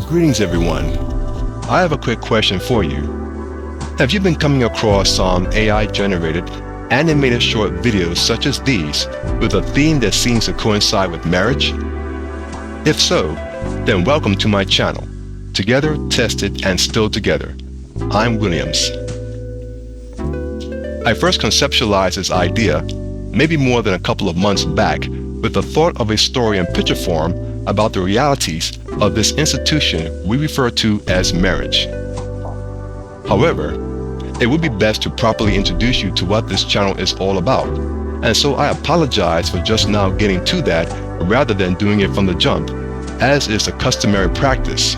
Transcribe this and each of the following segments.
Greetings everyone. I have a quick question for you. Have you been coming across some AI-generated, animated short videos such as these with a theme that seems to coincide with marriage? If so, then welcome to my channel. Together, tested, and still together. I'm Williams. I first conceptualized this idea maybe more than a couple of months back with the thought of a story in picture form about the realities of this institution we refer to as marriage. However, it would be best to properly introduce you to what this channel is all about, and so I apologize for just now getting to that rather than doing it from the jump, as is the customary practice.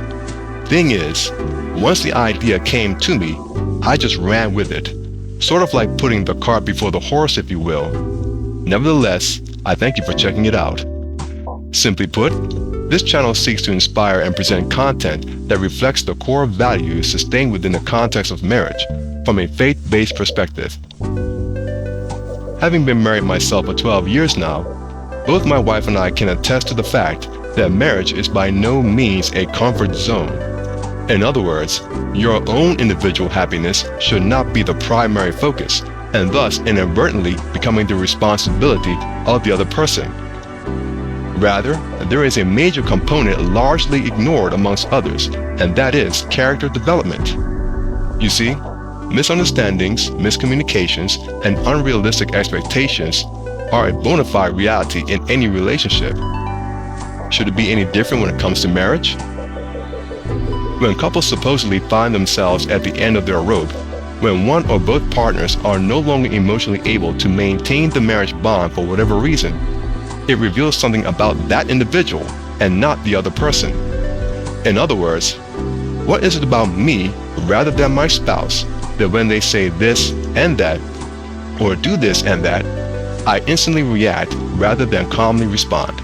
Thing is, once the idea came to me, I just ran with it, sort of like putting the cart before the horse, if you will. Nevertheless, I thank you for checking it out. Simply put, this channel seeks to inspire and present content that reflects the core values sustained within the context of marriage from a faith-based perspective. Having been married myself for 12 years now, both my wife and I can attest to the fact that marriage is by no means a comfort zone. In other words, your own individual happiness should not be the primary focus, and thus inadvertently becoming the responsibility of the other person. Rather, there is a major component largely ignored amongst others, and that is character development. You see, misunderstandings, miscommunications, and unrealistic expectations are a bona fide reality in any relationship. Should it be any different when it comes to marriage? When couples supposedly find themselves at the end of their rope, when one or both partners are no longer emotionally able to maintain the marriage bond for whatever reason, it reveals something about that individual and not the other person. In other words, what is it about me rather than my spouse that when they say this and that, or do this and that, I instantly react rather than calmly respond?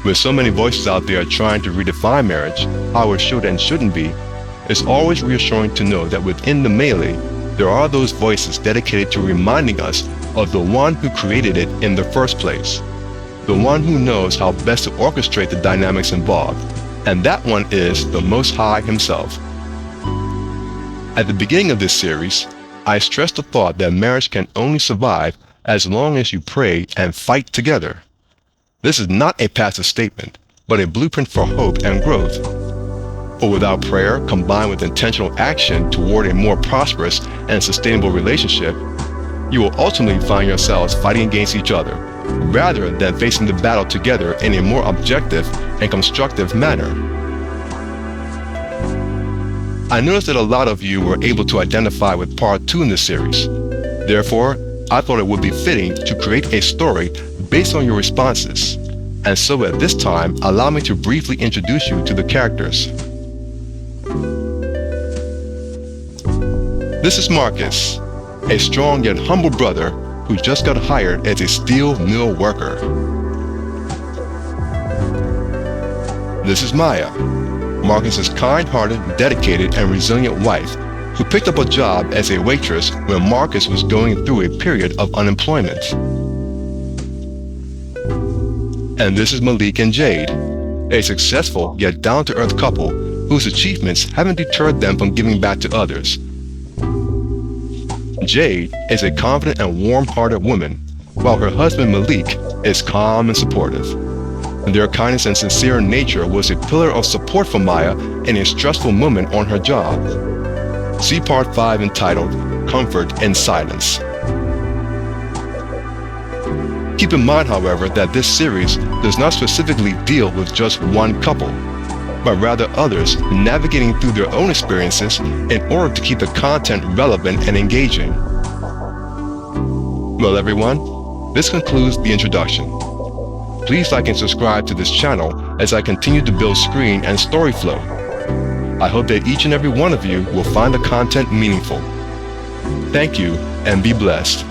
With so many voices out there trying to redefine marriage, how it should and shouldn't be, it's always reassuring to know that within the melee, there are those voices dedicated to reminding us of the one who created it in the first place, the one who knows how best to orchestrate the dynamics involved, and that one is the Most High himself. At the beginning of this series, I stressed the thought that marriage can only survive as long as you pray and fight together. This is not a passive statement, but a blueprint for hope and growth. For without prayer combined with intentional action toward a more prosperous and sustainable relationship, you will ultimately find yourselves fighting against each other, rather than facing the battle together in a more objective and constructive manner. I noticed that a lot of you were able to identify with part 2 in this series. Therefore, I thought it would be fitting to create a story based on your responses. And so at this time, allow me to briefly introduce you to the characters. This is Marcus, a strong yet humble brother who just got hired as a steel mill worker. This is Maya, Marcus's kind-hearted, dedicated, and resilient wife who picked up a job as a waitress when Marcus was going through a period of unemployment. And this is Malik and Jade, a successful yet down-to-earth couple whose achievements haven't deterred them from giving back to others. Jade is a confident and warm-hearted woman, while her husband Malik is calm and supportive. Their kindness and sincere nature was a pillar of support for Maya in a stressful moment on her job. See part 5 entitled Comfort in Silence. Keep in mind, however, that this series does not specifically deal with just one couple, but rather others navigating through their own experiences in order to keep the content relevant and engaging. Well everyone, this concludes the introduction. Please like and subscribe to this channel as I continue to build screen and story flow. I hope that each and every one of you will find the content meaningful. Thank you and be blessed.